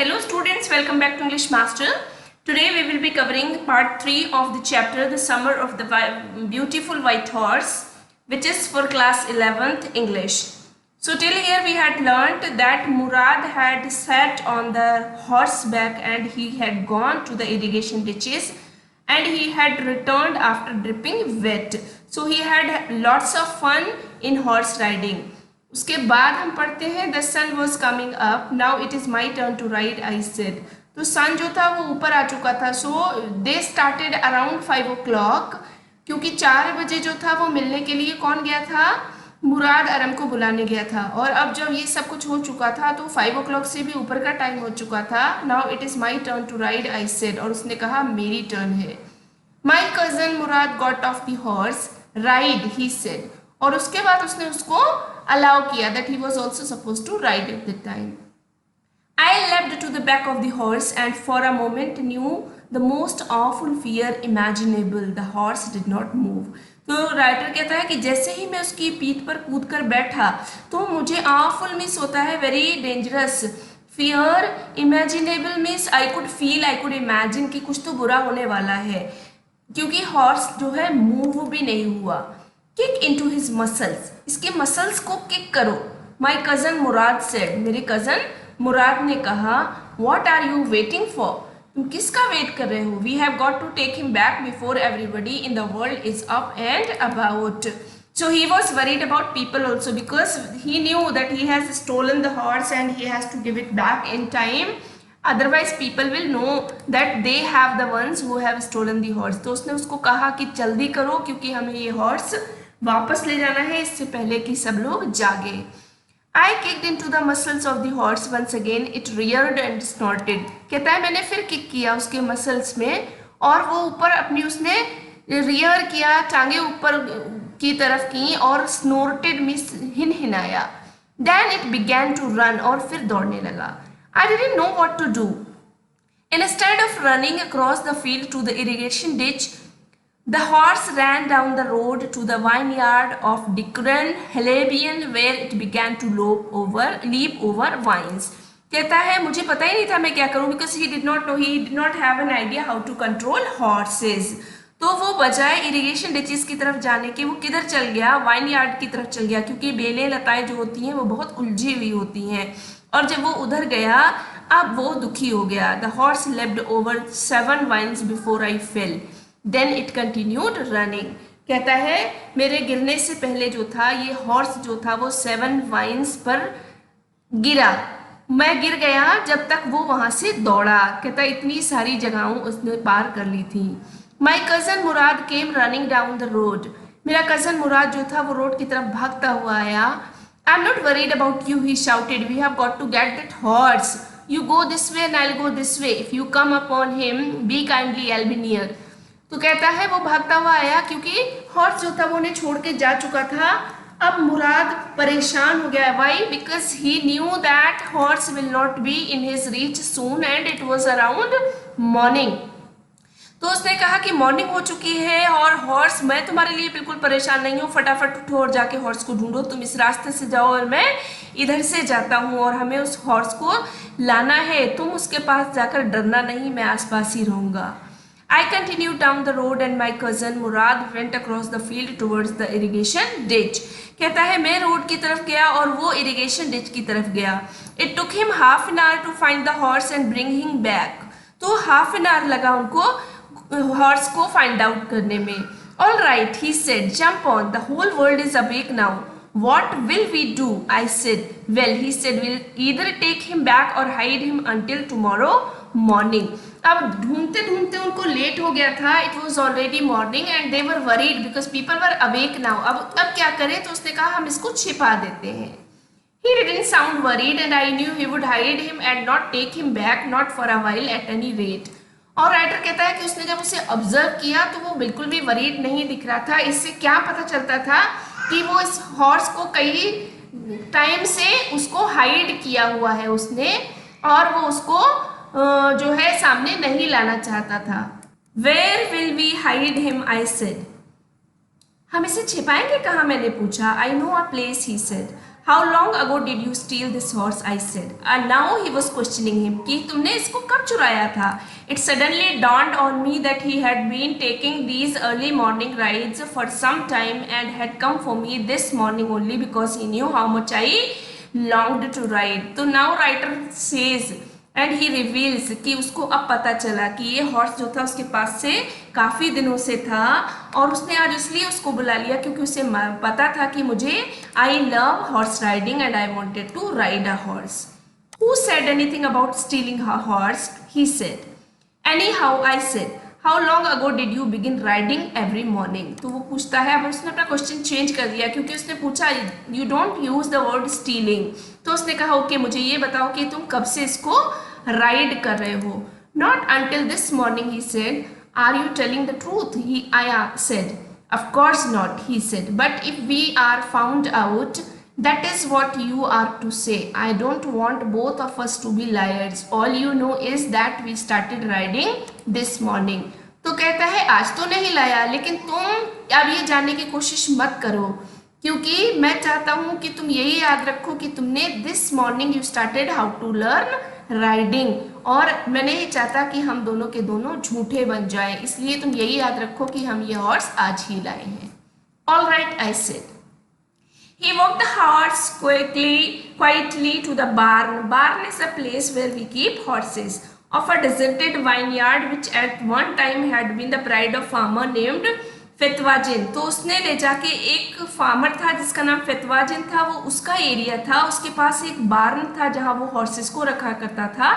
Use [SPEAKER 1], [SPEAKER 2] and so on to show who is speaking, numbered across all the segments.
[SPEAKER 1] Hello students, welcome back to English Master. Today we will be covering part 3 of the chapter The Summer of the Beautiful White Horse, which is for class 11th English. So till here we had learnt that Murad had sat on the horseback and he had gone to the irrigation ditches and he had returned after dripping wet. So he had lots of fun in horse riding. उसके बाद हम पढ़ते हैं the sun was coming up now it is my turn to ride I said. तो sun जो था वो ऊपर आ चुका था। सो दे स्टार्टेड अराउंड 5 o'clock क्योंकि 4 बजे जो था वो मिलने के लिए कौन गया था, मुराद अरम को बुलाने गया था। और अब जब ये सब कुछ हो चुका था तो 5 o'clock से भी ऊपर का टाइम हो चुका था। Now it is my turn to ride I said, और उसने कहा मेरी टर्न है। My cousin Mourad got off the horse ride he said, और उसके बाद उसने उसको अलाउ किया that he was also suppose to ride at the time. I left to the back of the horse and for a moment knew the most awful fear imaginable, the horse did not move. तो writer कहता है कि जैसे ही मैं उसकी पीठ पर कूद कर बैठा तो मुझे ऑफुल मीन्स होता है very dangerous, fear imaginable means I could feel, I could imagine कि कुछ तो बुरा होने वाला है, क्योंकि हॉर्स जो है मूव भी नहीं हुआ। Kick into his muscles, इसके मसल्स को किक करो। माई कजन मुराद सेड, मेरे कजन मुराद ने कहा what are you waiting for, तुम किसका वेट कर रहे हो। We have got to take him back before everybody in the world is up and about. So he was worried about people also because he knew that he has stolen the horse and he has to give it back in time. Otherwise people will know that they have the ones who have stolen the horse. तो उसने उसको कहा कि जल्दी करो क्योंकि हमें ये हॉर्स वापस ले जाना है इससे पहले कि सब लोग जागे। I kicked into the muscles of the horse once again. It reared and snorted. कहता है मैंने फिर किक किया उसके मसल्स में और वो ऊपर अपनी उसने रियर किया, टांगे ऊपर की तरफ की और स्नोर्टेड means हिनहिनाया। Then it began to run, और फिर दौड़ने लगा। I didn't know what to do. Instead of running across the field to the irrigation ditch, the horse ran down the road to the vineyard of Dickren Halabian where it began to leap over vines. कहता है मुझे पता ही नहीं था मैं क्या करूं because he did not have an idea how to control horses. तो वो बजाय इरिगेशन डिचेस की तरफ जाने के वो किधर चल गया, वाइन यार्ड की तरफ चल गया, क्योंकि बेलें लताएं जो होती हैं वो बहुत उलझी हुई होती हैं। और जब वो उधर गया अब वो दुखी हो गया। The horse leaped over 7 vines before I fell, then it continued running. कहता है मेरे गिरने से पहले जो था ये हॉर्स जो था वो 7 vines पर गिरा, मैं गिर गया जब तक वो वहां से दौड़ा। कहता है इतनी सारी जगहों उसने पार कर ली थी। My cousin Mourad came running down the road, मेरा कजन मुराद जो था वो रोड की तरफ भागता हुआ आया। I am not worried about you, he shouted, we have got to get that horse, you go this way and I will go this way, if you come upon him be kindly I will be near. तो कहता है वो भागता हुआ आया क्योंकि horse जो था वो उन्हें छोड़ के जा चुका था। अब मुराद परेशान हो गया। Why? Because he knew that horse will not be in his reach soon and it was around morning. तो उसने कहा कि मॉर्निंग हो चुकी है और हॉर्स, मैं तुम्हारे लिए बिल्कुल परेशान नहीं हूँ, फटाफट उठो और जाके हॉर्स को ढूंढो, तुम इस रास्ते से जाओ और मैं इधर से जाता हूँ और हमें उस हॉर्स को लाना है, तुम उसके पास जाकर डरना नहीं, मैं आसपास ही रहूँगा। I continued down the road and my cousin Murad went across the field towards the irrigation ditch. कहता है मैं रोड की तरफ गया और वो इरिगेशन डिच की तरफ गया। It took him half an hour to find the horse and bring him back. तो half an hour लगा उनको हॉर्स को फाइंड आउट करने में। All right, he said, jump on. The whole world is awake now. What will we do? I said. Well, he said, we'll either take him back or hide him until tomorrow morning. अब ढूंढते ढूंढते उनको late हो गया था। It was already morning and they were worried because people were awake now. अब क्या करें? तो उसने कहा हम इसको छिपा देते हैं। He didn't sound worried and I knew he would hide him and not take him back, not for a while at any rate. और राइटर कहता है कि उसने जब उसे ऑब्जर्व किया तो वो बिल्कुल भी वरीड नहीं दिख रहा था। इससे क्या पता चलता था कि वो इस हॉर्स को कई टाइम से उसको हाइड किया हुआ है उसने, और वो उसको जो है सामने नहीं लाना चाहता था। Where will we hide him? I said. हम इसे छिपाएंगे कहाँ? मैंने पूछा। I know a place, he said. How long ago did you steal this horse? I said. And now he was questioning him कि तुमने इसको कब चुराया था? It suddenly dawned on me that he had been taking these early morning rides for some time and had come for me this morning only because he knew how much I longed to ride. तो now writer says and he reveals कि उसको अब पता चला कि ये horse जो था उसके पास से काफ़ी दिनों से था और उसने आज इसलिए उसको बुला लिया क्योंकि उसे पता था कि मुझे I love horse riding and I wanted to ride a horse. Who said anything about stealing a horse? He said. Anyhow I said. How long ago did you begin riding every morning? तो वो पूछता है, अब उसने अपना question change कर दिया क्योंकि उसने पूछा you don't use the word stealing, तो उसने कहा ओके मुझे ये बताओ कि तुम कब से इसको राइड कर रहे हो. Not until this morning he said. Are you telling the truth? He I said. Of course not he said, but if we are found out that is what you are to say. I don't want both of us to be liars. All you know is that we started riding this morning. तो कहता है आज तो नहीं लाया लेकिन तुम अब ये जानने की कोशिश मत करो क्योंकि मैं चाहता हूँ कि तुम यही याद रखो कि तुमने this morning you started how to learn riding, और मैं नहीं चाहता कि हम दोनों के दोनों झूठे बन जाएं, इसलिए तुम यही याद रखो कि हम ये हॉर्स आज ही लाए हैं. All right, I said. He walked the horse quietly to the barn. Barn is a place where we keep horses. Of a deserted vineyard which at one time had been the pride of farmer named फेतवाजिन. तो उसने ले जाके एक farmer था जिसका नाम फेतवाजिन था, वो उसका एरिया था, उसके पास एक बार्न था जहाँ वो हॉर्सेस को रखा करता था,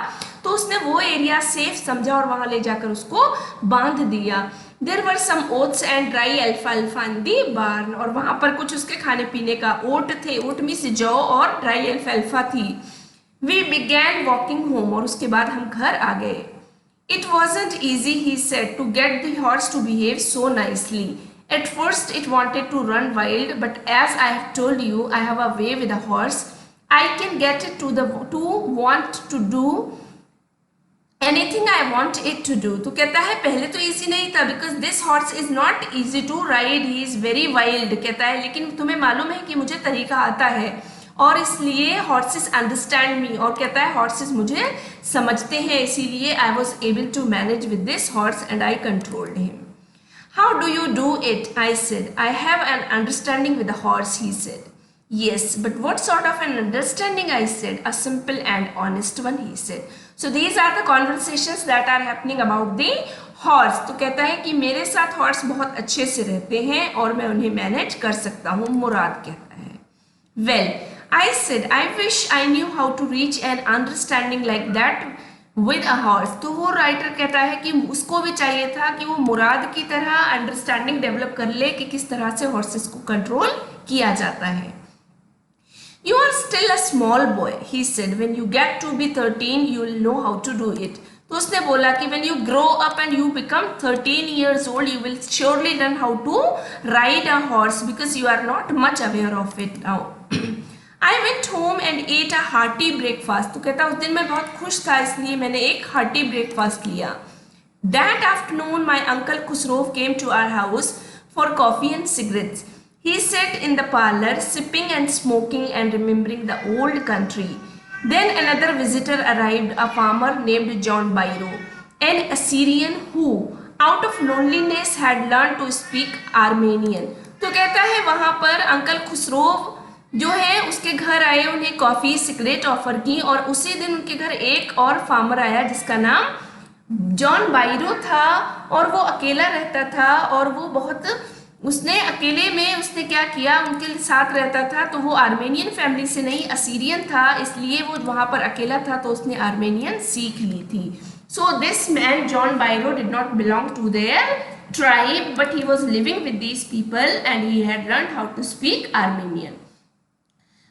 [SPEAKER 1] तो उसने वो एरिया सेफ समझा और वहाँ ले जाकर उसको बांध दिया. There were some oats and dry अल्फाल्फा इन दी बार्न. और वहाँ पर कुछ उसके खाने पीने का ओट थे, ओट मीन्स जौ, और ड्राई अल्फाल्फा थी. We began walking home. और उसके बाद हम घर आ गए. It wasn't easy, he said, to get the horse to behave so nicely. At first it wanted to run wild, but as I have told you, I have a way with a horse. I can get it to want to do anything I want it to do. तो कहता है पहले तो easy नहीं था because this horse is not easy to ride, he is very wild. कहता है लेकिन तुम्हें मालूम है कि मुझे तरीका आता है और इसलिए हॉर्सेस अंडरस्टैंड मी. और कहता है हॉर्सेस मुझे समझते हैं, इसीलिए I was able to manage with this horse and I controlled him. How do you do it? I said. I have an understanding with the horse. He said. Yes, but what sort of an understanding? I said. A simple and honest one, he said. So these are the conversations that are happening about the horse. तो कहता है कि मेरे साथ horse बहुत अच्छे से रहते हैं और मैं उन्हें मैनेज कर सकता हूँ, मुराद कहता है. Well, I said, I wish I knew how to reach an understanding like that with a horse. तो वो राइटर कहता है कि उसको भी चाहिए था कि वो मुराद की तरह अंडरस्टैंडिंग डेवलप कर ले कि किस तरह से हॉर्सेस को कंट्रोल किया जाता है. You are still a small boy, he said. When you get to be 13, you will know how to do it. तो उसने बोला कि when you grow up and you become 13 years old, you will surely learn how to ride a horse because you are not much aware of it now. I went home and ate a hearty breakfast. तो कहता उस दिन मैं बहुत खुश था इसलिए मैंने एक hearty breakfast लिया. That afternoon, my uncle Khusrov came to our house for coffee and cigarettes. He sat in the parlor, sipping and smoking and remembering the old country. Then another visitor arrived, a farmer named John Bairo, an Assyrian who, out of loneliness, had learned to speak Armenian. तो कहता है वहाँ पर uncle खुसरोव जो है उसके घर आए, उन्हें कॉफ़ी सिगरेट ऑफर की और उसी दिन उनके घर एक और फार्मर आया जिसका नाम जॉन बाइरो था और वो अकेला रहता था और वो बहुत उसने अकेले में उसने क्या किया, उनके साथ रहता था. तो वो आर्मेनियन फैमिली से नहीं असीरियन था, इसलिए वो वहाँ पर अकेला था तो उसने आर्मेनियन सीख ली थी. So this man John Byro did not belong to their tribe but he was living with these people and he had learn how to speak Armenian.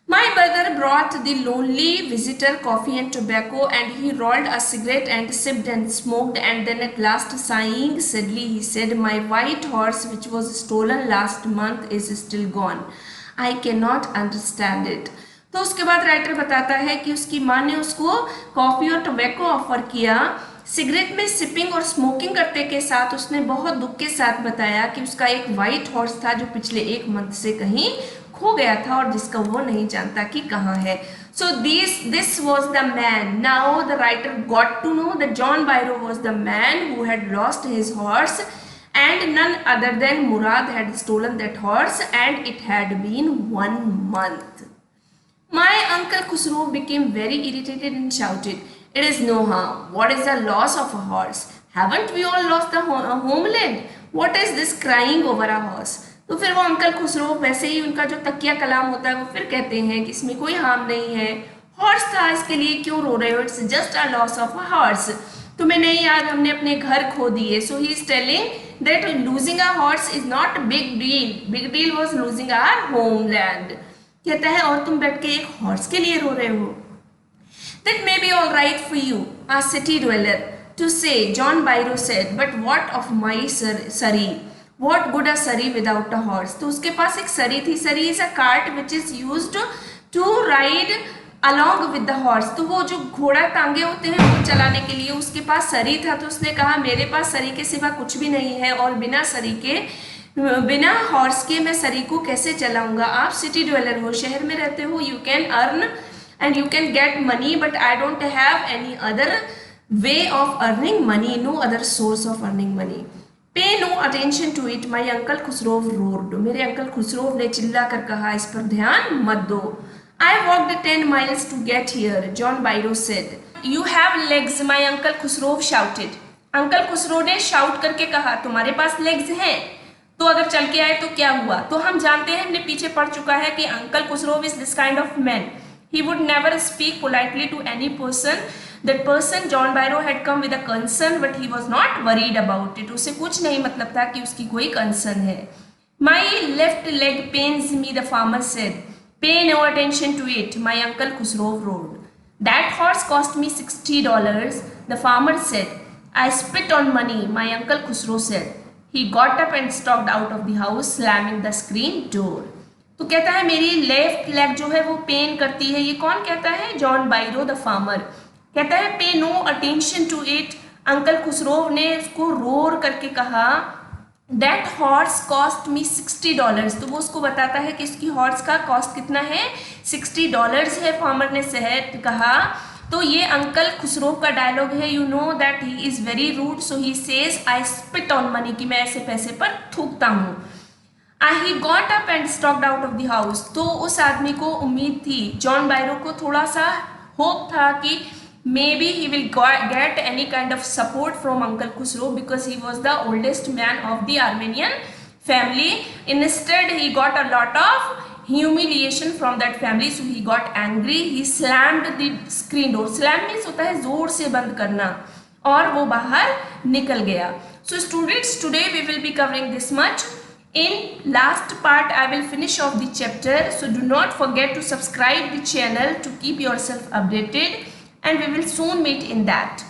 [SPEAKER 1] My brother brought the lonely visitor coffee and tobacco and he rolled a cigarette and sipped and smoked and then at last sighing sadly he said, my white horse which was stolen last month is still gone. I cannot understand it. तो उसके बाद writer बताता है कि उसकी माँ ने उसको कॉफ़ी और टोबैको ऑफर किया. सिगरेट में सिपिंग और स्मोकिंग करते के साथ उसने बहुत दुख के साथ बताया कि उसका एक वाइट हॉर्स था जो पिछले एक मंथ से कहीं खो गया था और जिसका वो नहीं जानता कि कहाँ है. So this was the man. Now the writer got to know that John Byro was the man who had lost his horse, and none other than Murad had stolen that horse, and it had been 1 month. My uncle Khusro became very irritated and shouted, "It is no harm. What is the loss of a horse? Haven't we all lost the homeland? What is this crying over a horse?" तो फिर वो uncle Khusro वैसे ही उनका जो तकिया कलाम होता है वो फिर कहते हैं कि इसमें कोई हार्म नहीं है, हॉर्स था, इसके लिए क्यों रो रहे हो, it's just a loss of a horse. तुम्हें नहीं याद हमने अपने घर खो दिए. So he is telling that losing a horse is not big deal. Big deal was losing our homeland. कहता है और तुम बैठ के एक हॉर्स के लिए रो रहे हो. That may be all right for you, a city dweller, to say, John Byro said, but what of my sorry? What good a सरी without a horse? तो उसके पास एक सरी थी. Surrey is a cart which is used to ride along with the horse. तो वो जो घोड़ा टांगे होते हैं वो चलाने के लिए उसके पास सरी था. तो उसने कहा मेरे पास सरी के सिवा कुछ भी नहीं है और बिना सरी के, बिना हॉर्स के मैं सरी को कैसे चलाऊंगा. आप सिटी ड्वेलर हो, शहर में रहते हो, you can earn and you can get money, but I don't have any other way of earning money, no other source of earning money. Pay no attention to it, my uncle Khusro roared. मेरे uncle Khosrove ने चिल्ला कर कहा इस पर ध्यान मत दो. I walked 10 miles to get here, John Byro said. You have legs, my uncle Khusro shouted. Uncle Khosrove ने शाउट करके कहा तुम्हारे पास लेग्स हैं, तो अगर चल के आए तो क्या हुआ. तो हम जानते हैं, हमने पीछे पढ़ चुका है कि uncle Khusro is this kind of man. He would never speak politely to any person. That person, John Byro, had come with a concern, but he was not worried about it. उसे कुछ नहीं मतलब था कि उसकी कोई concern है. My left leg pains me, the farmer said. Pay no attention to it, my uncle Khusro roared. That horse cost me $60, the farmer said. I spit on money, my uncle Khusro said. He got up and stalked out of the house, slamming the screen door. तो कहता है मेरी left leg जो है वो pen करती है. ये कौन कहता है? John Byro the farmer. कहता है pay no attention to it. Uncle Khosrove ने उसको रोर करके कहा दैट हॉर्स कॉस्ट मी $60. तो वो उसको बताता है कि इसकी हॉर्स का कॉस्ट कितना है, $60 है. फार्मर ने सहज कहा. तो ये अंकल खुसरो का डायलॉग है. You know that he is very rude, so he says I spit on money, कि मैं ऐसे पैसे पर थूकता हूँ. He got up and stalked out of the house. तो उस आदमी को उम्मीद थी, जॉन बायरो को थोड़ा सा होप था कि maybe he will get any kind of support from Uncle Khusro because he was the oldest man of the Armenian family. Instead, he got a lot of humiliation from that family, so he got angry. He slammed the screen door. Slam means होता है जोर से बंद करना, और वो बाहर निकल गया. So students, today we will be covering this much. In last part I will finish off the chapter, so do not forget to subscribe the channel to keep yourself updated, and we will soon meet in that.